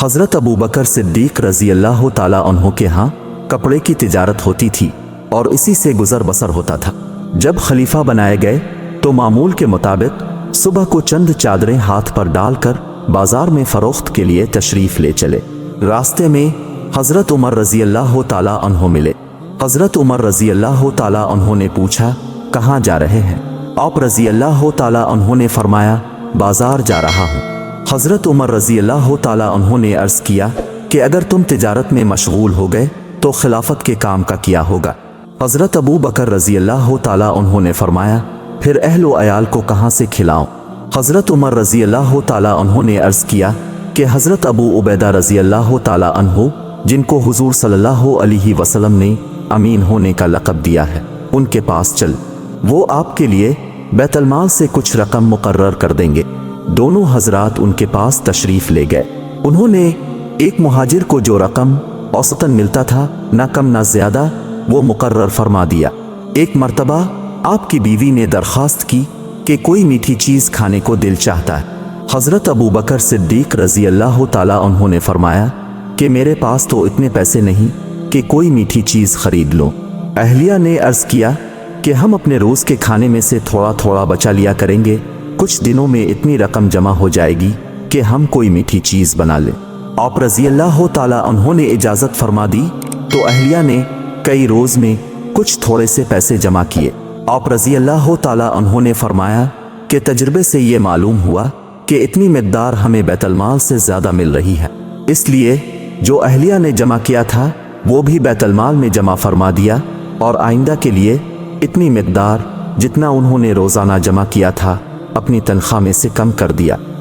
हज़रत अबू बकर सिद्दीक़ रज़ी अल्लाह ताला अन्हो के यहाँ कपड़े की तिजारत होती थी और इसी से गुजर बसर होता था। जब खलीफा बनाए गए तो मामूल के मुताबिक सुबह को चंद चादरें हाथ पर डालकर बाजार में फरोख्त के लिए तशरीफ ले चले। रास्ते में हज़रत उमर रज़ी अल्लाह ताला अन्हो मिले। हज़रत उमर रज़ी अल्लाह ताला अन्हो ने पूछा, कहाँ जा रहे हैं आप? रज़ी अल्लाह ताला अन्हो ने फरमाया, बाजार जा रहा हूँ। हज़रत उमर रज़ी अल्लाह ताला अन्हो ने अर्ज़ किया कि अगर तुम तिजारत में मशगूल हो गए तो खिलाफत के काम का क्या होगा? हज़रत अबू बकर रज़ी अल्लाह ताला अन्हो ने फरमाया, फिर अहलो अयाल को कहाँ से खिलाऊं? हज़रत उमर रज़ी अल्लाह ताला अन्हो ने अर्ज़ किया कि हज़रत अबू उबैदा रज़ी अल्लाह ताला अन्हो, जिनको हुज़ूर सल्लल्लाहु अलैहि वसल्लम ने अमीन होने का लक़ब दिया है, उनके पास चल, वो आपके लिए बैतुल-माल से कुछ रकम मुकर्रर कर देंगे। दोनों हजरात उनके पास तशरीफ ले गए। उन्होंने एक मुहाजिर को जो रकम औसतन मिलता था, ना कम ना ज्यादा, वो मुकर्रर फरमा दिया। एक मर्तबा आपकी बीवी ने दरख्वास्त की कि कोई मीठी चीज़ खाने को दिल चाहता है। हज़रत अबू बकर सिद्दीक़ रज़ी अल्लाह ताला अन्हो ने फरमाया कि मेरे पास तो इतने पैसे नहीं कि कोई मीठी चीज़ खरीद लो। अहलिया ने अर्ज़ किया कि हम अपने रोज़ के खाने में से थोड़ा थोड़ा बचा लिया करेंगे, कुछ दिनों में इतनी रकम जमा हो जाएगी कि हम कोई मीठी चीज़ बना लें। आप रज़ी अल्लाह ताला अन्हो ने इजाज़त फरमा दी तो अहलिया ने कई रोज़ में कुछ थोड़े से पैसे जमा किए। आप रज़ी अल्लाह ताला अन्हो ने फरमाया कि तजर्बे से ये मालूम हुआ कि इतनी मिक़दार हमें बैतुल-माल से ज़्यादा मिल रही है, इसलिए जो अहलिया ने जमा किया था वो भी बैतुल-माल में जमा फरमा दिया और आइंदा के लिए इतनी मिक़दार जितना उन्होंने रोज़ाना जमा किया था अपनी तनख्वाह में से कम कर दिया।